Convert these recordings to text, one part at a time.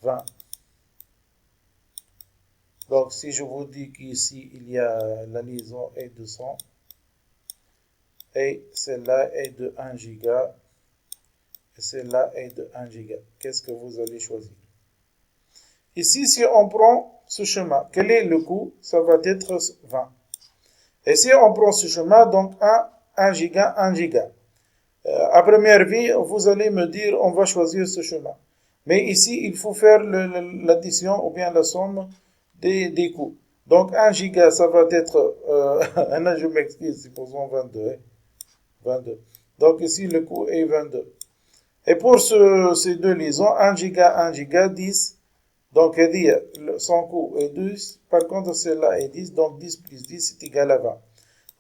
20. Donc, si je vous dis qu'ici, il y a la liaison est de 100, et celle-là est de 1 giga, et celle-là est de 1 giga, qu'est-ce que vous allez choisir? Ici, si on prend ce chemin, quel est le coût? Ça va être 20. Et si on prend ce chemin, donc 1 giga, 1 giga. À première vue, vous allez me dire, on va choisir ce chemin. Mais ici, il faut faire l'addition ou bien la somme des coûts. Donc 1 giga, ça va être, je m'excuse, supposons 22, 22. Donc ici, le coût est 22. Et pour ces deux liaisons, 1 giga, 10. Donc, son coût est 10. Par contre, celle-là est 10. Donc, 10 plus 10 est égal à 20.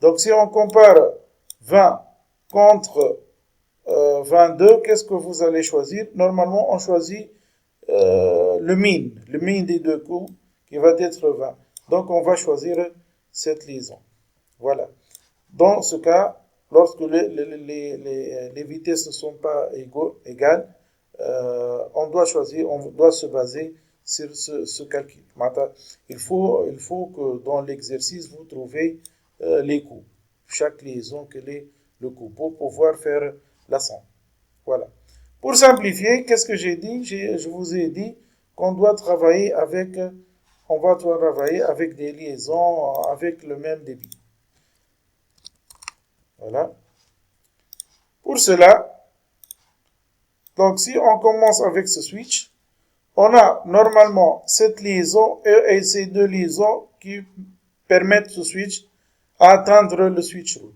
Donc, si on compare 20 contre 22, qu'est-ce que vous allez choisir? Normalement, on choisit le min des deux coûts, qui va être 20. Donc, on va choisir cette liaison. Voilà. Dans ce cas, lorsque les vitesses ne sont pas égales, on doit choisir, on doit se baser sur ce calcul. Il faut que dans l'exercice, vous trouvez les coûts. Chaque liaison, quel est le coût pour pouvoir faire la somme. Voilà. Pour simplifier, qu'est-ce que j'ai dit? Je vous ai dit qu'on doit travailler avec, on va travailler avec des liaisons avec le même débit. Voilà. Pour cela, donc si on commence avec ce switch, on a normalement cette liaison et ces deux liaisons qui permettent ce switch à atteindre le switch root.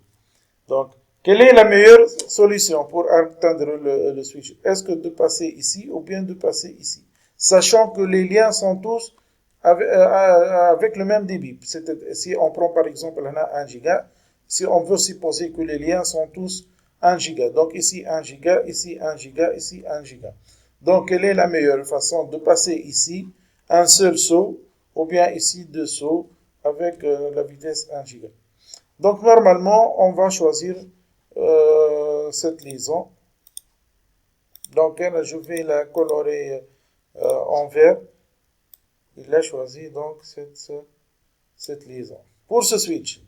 Donc, quelle est la meilleure solution pour atteindre le switch? Est-ce que de passer ici ou bien de passer ici? Sachant que les liens sont tous avec le même débit. Si on prend par exemple 1 giga, si on veut supposer que les liens sont tous 1 giga. Donc ici 1 giga, ici 1 giga, ici 1 giga. Donc quelle est la meilleure façon de passer ici un seul saut ou bien ici deux sauts avec la vitesse 1 giga? Donc normalement, on va choisir cette liaison. Donc je vais la colorer en vert. Il a choisi donc cette liaison. Pour ce switch,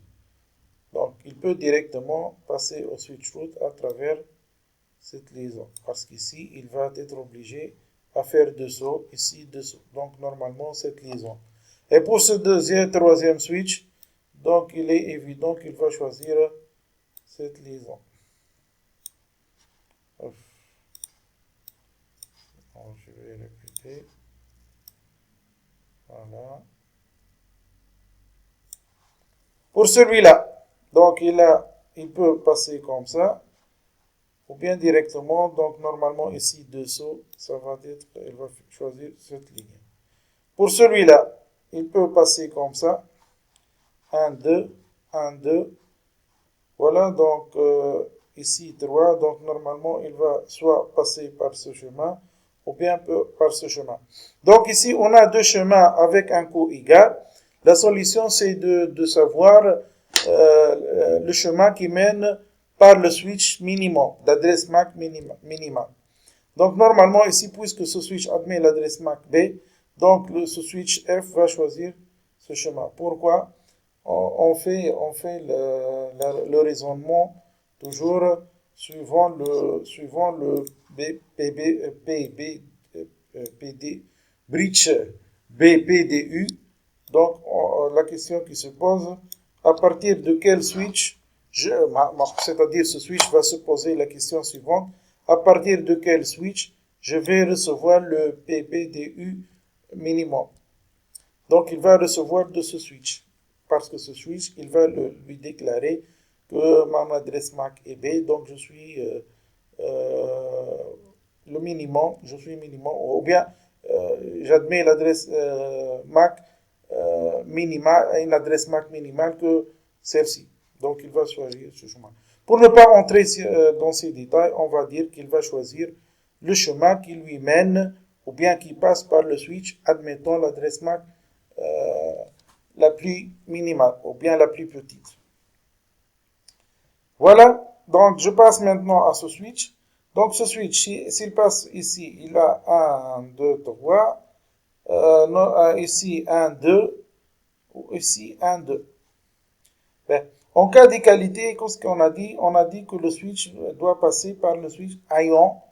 donc il peut directement passer au switch root à travers cette liaison. Parce qu'ici, il va être obligé à faire deux sauts, ici deux sauts. Donc normalement, cette liaison. Et pour ce troisième switch, donc il est évident qu'il va choisir cette liaison. Donc, je vais répéter. Voilà. Pour celui-là, donc il peut passer comme ça, ou bien directement. Donc normalement ici deux sauts, ça va être, il va choisir cette ligne. Pour celui-là, il peut passer comme ça. 1, 2, 1, 2. Voilà, donc ici 3. Donc normalement, il va soit passer par ce chemin, ou bien par ce chemin. Donc ici, on a deux chemins avec un coût égal. La solution, c'est de savoir le chemin qui mène par le switch minimum, l'adresse MAC minimale. Donc normalement, ici, puisque ce switch admet l'adresse MAC B, donc ce switch F va choisir ce chemin. Pourquoi? On fait le raisonnement toujours suivant le PD, bridge BPDU. Donc la question qui se pose, à partir de quel switch, c'est-à-dire ce switch va se poser la question suivante, à partir de quel switch je vais recevoir le PBDU minimum. Donc il va recevoir de ce switch. Parce que ce switch, il va lui déclarer que mon adresse MAC est B, donc je suis le minimum, ou bien j'admets l'adresse MAC minimale, une adresse MAC minimale que celle-ci. Donc il va choisir ce chemin. Pour ne pas entrer dans ces détails, on va dire qu'il va choisir le chemin qui lui mène ou bien qui passe par le switch, admettons l'adresse MAC la plus minimale ou bien la plus petite. Voilà, donc je passe maintenant à ce switch. Donc ce switch, s'il passe ici, il a 1, 2, 3. ici 1, 2, ou ici 1, 2. Ben, en cas d'égalité, qu'est-ce qu'on a dit? On a dit que le switch doit passer par le switch ayant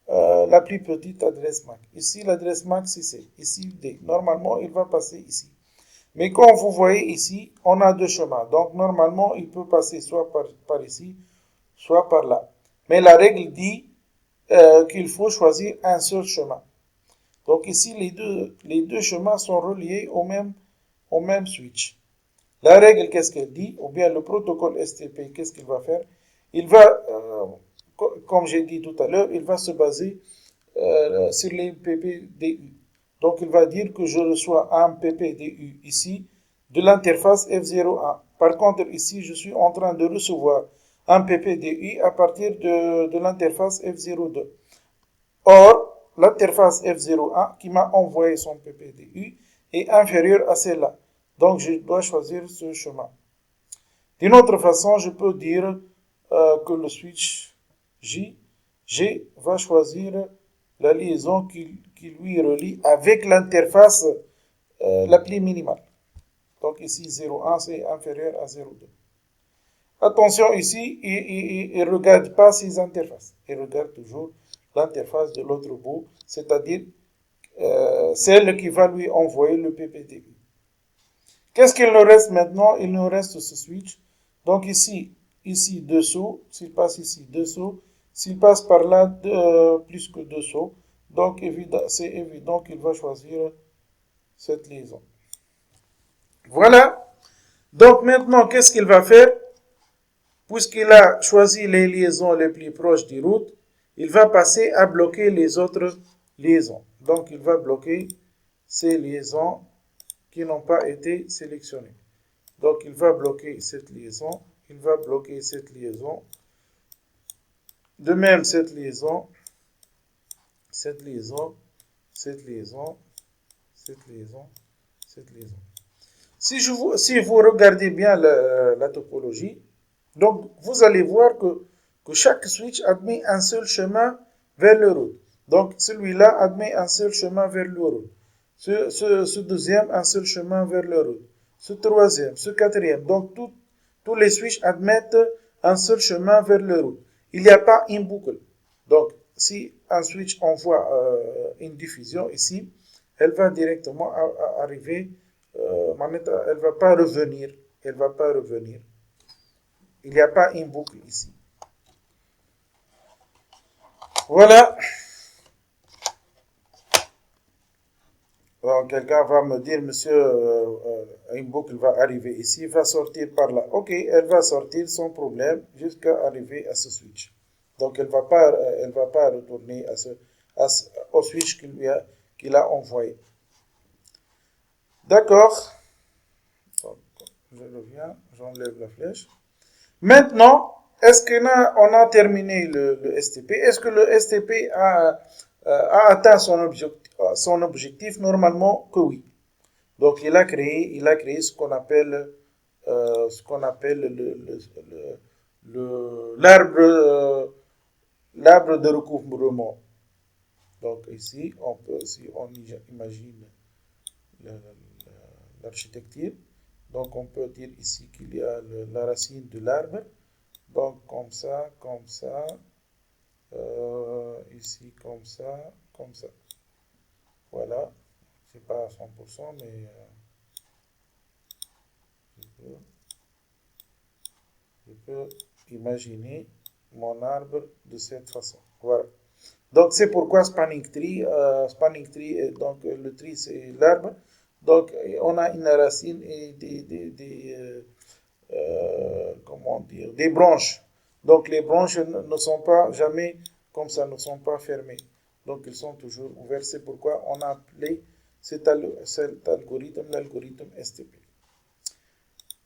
la plus petite adresse MAC. Ici, l'adresse MAC, c'est C. Ici, D. Normalement, il va passer ici. Mais comme vous voyez ici, on a deux chemins. Donc, normalement, il peut passer soit par ici, soit par là. Mais la règle dit qu'il faut choisir un seul chemin. Donc ici, les deux chemins sont reliés au même switch. La règle, qu'est-ce qu'elle dit? Ou bien le protocole STP, qu'est-ce qu'il va faire? Il va, comme j'ai dit tout à l'heure, il va se baser sur les PPDU. Donc il va dire que je reçois un PPDU ici de l'interface F01. Par contre, ici, je suis en train de recevoir un PPDU à partir de l'interface F02. Or, l'interface F01 qui m'a envoyé son PPDU est inférieure à celle-là. Donc, je dois choisir ce chemin. D'une autre façon, je peux dire que le switch G va choisir la liaison qui lui relie avec l'interface la plus minimale. Donc ici, 0,1, c'est inférieur à 0,2. Attention ici, il ne regarde pas ses interfaces. Il regarde toujours l'interface de l'autre bout, c'est-à-dire celle qui va lui envoyer le PPDU. Qu'est-ce qu'il nous reste maintenant? Il nous reste ce switch. Donc ici dessous, s'il passe ici dessous, s'il passe par là plus que dessous, donc c'est évident qu'il va choisir cette liaison. Voilà. Donc maintenant, qu'est-ce qu'il va faire? Puisqu'il a choisi les liaisons les plus proches du route, il va passer à bloquer les autres liaisons. Donc il va bloquer ces liaisons qui n'ont pas été sélectionnées. Donc il va bloquer cette liaison, il va bloquer cette liaison. De même cette liaison, cette liaison, cette liaison, cette liaison, cette liaison. Si vous regardez bien la topologie, donc vous allez voir que chaque switch admet un seul chemin vers le route. Donc celui-là admet un seul chemin vers le route. Ce deuxième, un seul chemin vers le route. Ce troisième, ce quatrième. Donc tous les switches admettent un seul chemin vers le route. Il n'y a pas une boucle. Donc si un switch envoie une diffusion ici, elle va directement arriver, elle ne va pas revenir. Elle va pas revenir. Il n'y a pas une boucle ici. Voilà. Quelqu'un va me dire, monsieur, une boucle va arriver ici, va sortir par là. Ok, elle va sortir sans problème jusqu'à arriver à ce switch. Donc, elle va pas retourner au switch qu'il a envoyé. D'accord. Je reviens, j'enlève la flèche. Maintenant, est-ce qu'on a terminé le STP? Est-ce que le STP a atteint son objectif? Normalement que oui. Donc il a créé ce qu'on appelle l'arbre de recouvrement. Donc ici, si on imagine l'architecture, donc on peut dire ici qu'il y a la racine de l'arbre. Donc comme ça, ici comme ça. Voilà, c'est pas à 100%, mais je peux imaginer mon arbre de cette façon. Voilà. Donc c'est pourquoi spanning tree, donc le tree c'est l'arbre. Donc on a une racine et comment dire, des branches. Donc les branches ne sont pas jamais comme ça, ne sont pas fermées. Donc ils sont toujours ouverts. C'est pourquoi on a appelé cet algorithme l'algorithme STP.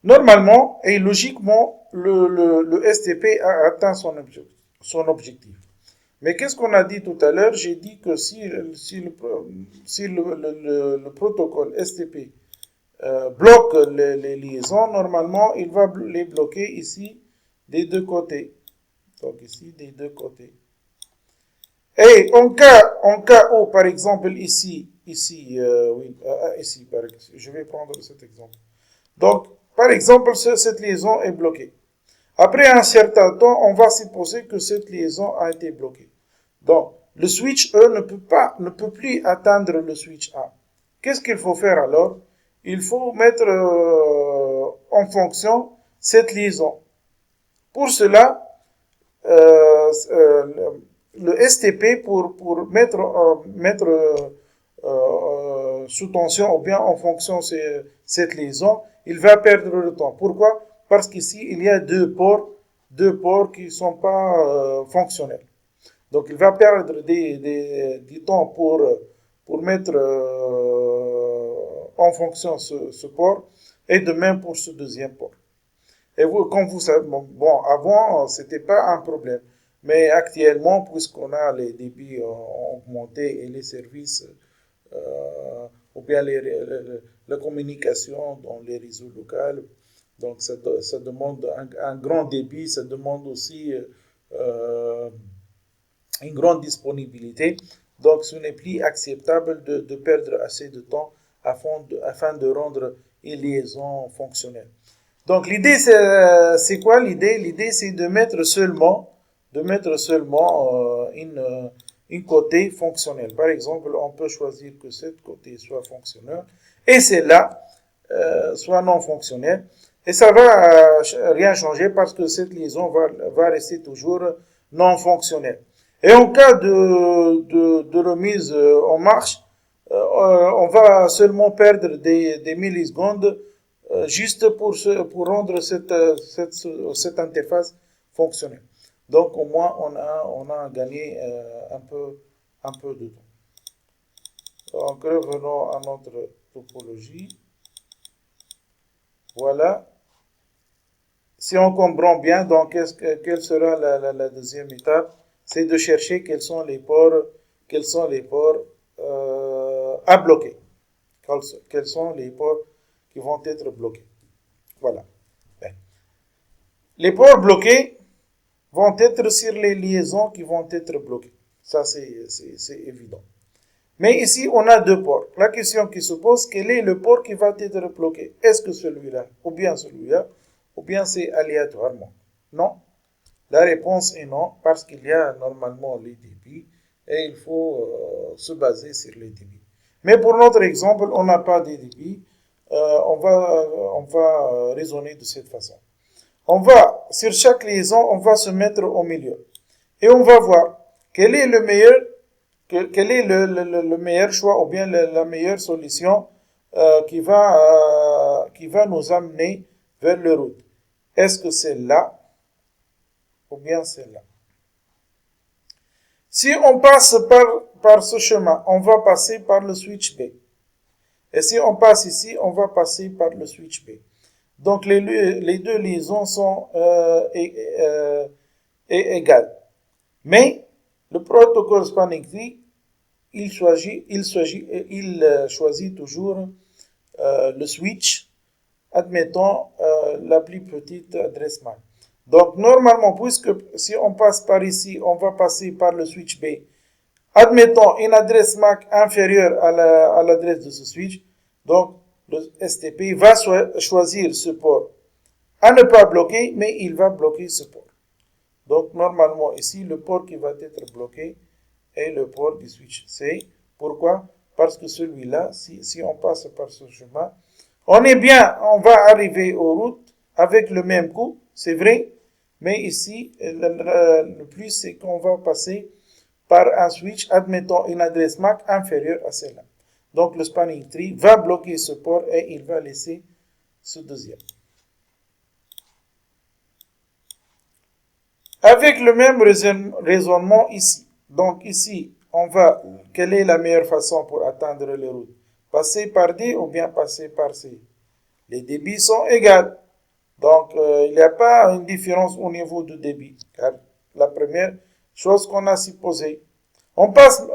Normalement et logiquement, le STP a atteint son objectif. Mais qu'est-ce qu'on a dit tout à l'heure? J'ai dit que si le protocole STP bloque les liaisons, normalement, il va les bloquer ici des deux côtés. Donc ici, des deux côtés. Et en cas où, par exemple, je vais prendre cet exemple. Donc, par exemple, cette liaison est bloquée. Après un certain temps, on va supposer que cette liaison a été bloquée. Donc, le switch E ne peut plus atteindre le switch A. Qu'est-ce qu'il faut faire alors? Il faut mettre en fonction cette liaison. Pour cela, le STP pour mettre sous tension ou bien en fonction de cette liaison, il va perdre le temps. Pourquoi? Parce qu'ici, il y a deux ports qui ne sont pas fonctionnels. Donc, il va perdre du temps pour mettre en fonction ce port et de même pour ce deuxième port. Et vous, comme vous savez, bon avant, c'était pas un problème. Mais actuellement, puisqu'on a les débits augmentés et les services, ou bien la communication dans les réseaux locaux, donc ça demande un grand débit, ça demande aussi une grande disponibilité. Donc, ce n'est plus acceptable de perdre assez de temps afin de rendre une liaison fonctionnelle. Donc l'idée c'est quoi l'idée? L'idée c'est de mettre seulement une côté fonctionnelle. Par exemple, on peut choisir que cette côté soit fonctionnelle et celle-là soit non fonctionnelle. Et ça va rien changer parce que cette liaison va rester toujours non fonctionnelle. Et en cas de remise en marche, on va seulement perdre des millisecondes juste pour rendre cette interface fonctionnelle. Donc au moins on a gagné un peu de temps. Donc revenons à notre topologie. Voilà. Si on comprend bien, donc quelle sera la deuxième étape? C'est de chercher quels sont les ports à bloquer. Quels sont les ports qui vont être bloqués. Voilà. Les ports bloqués vont être sur les liaisons qui vont être bloquées. Ça, c'est évident. Mais ici, on a deux ports. La question qui se pose, quel est le port qui va être bloqué? Est-ce que celui-là, ou bien c'est aléatoirement? Non. La réponse est non, parce qu'il y a normalement les débits et il faut se baser sur les débits. Mais pour notre exemple, on n'a pas de débits. On va raisonner de cette façon. Sur chaque liaison, on va se mettre au milieu. Et on va voir quel est le meilleur choix ou bien la meilleure solution qui va nous amener vers le route. Est-ce que c'est là ou bien celle-là? Si on passe par ce chemin, on va passer par le switch B. Et si on passe ici, on va passer par le switch B. Donc les deux liaisons sont égales. Mais le protocole spanning tree, il choisit toujours le switch, admettons la plus petite adresse MAC. Donc normalement, puisque si on passe par ici, on va passer par le switch B, admettons une adresse MAC inférieure à l'adresse de ce switch, donc le STP va choisir ce port à ne pas bloquer, mais il va bloquer ce port. Donc normalement ici, le port qui va être bloqué est le port du switch C. Pourquoi? Parce que celui-là, si on passe par ce chemin, on va arriver aux routes avec le même coût, c'est vrai, mais ici, le plus, c'est qu'on va passer par un switch, admettant une adresse MAC inférieure à celle-là. Donc le spanning tree va bloquer ce port et il va laisser ce deuxième. Avec le même raisonnement ici. Donc ici, quelle est la meilleure façon pour atteindre les routes? Passer par D ou bien passer par C? Les débits sont égaux. Donc, il n'y a pas une différence au niveau du débit. Car la première chose qu'on a supposée. On passe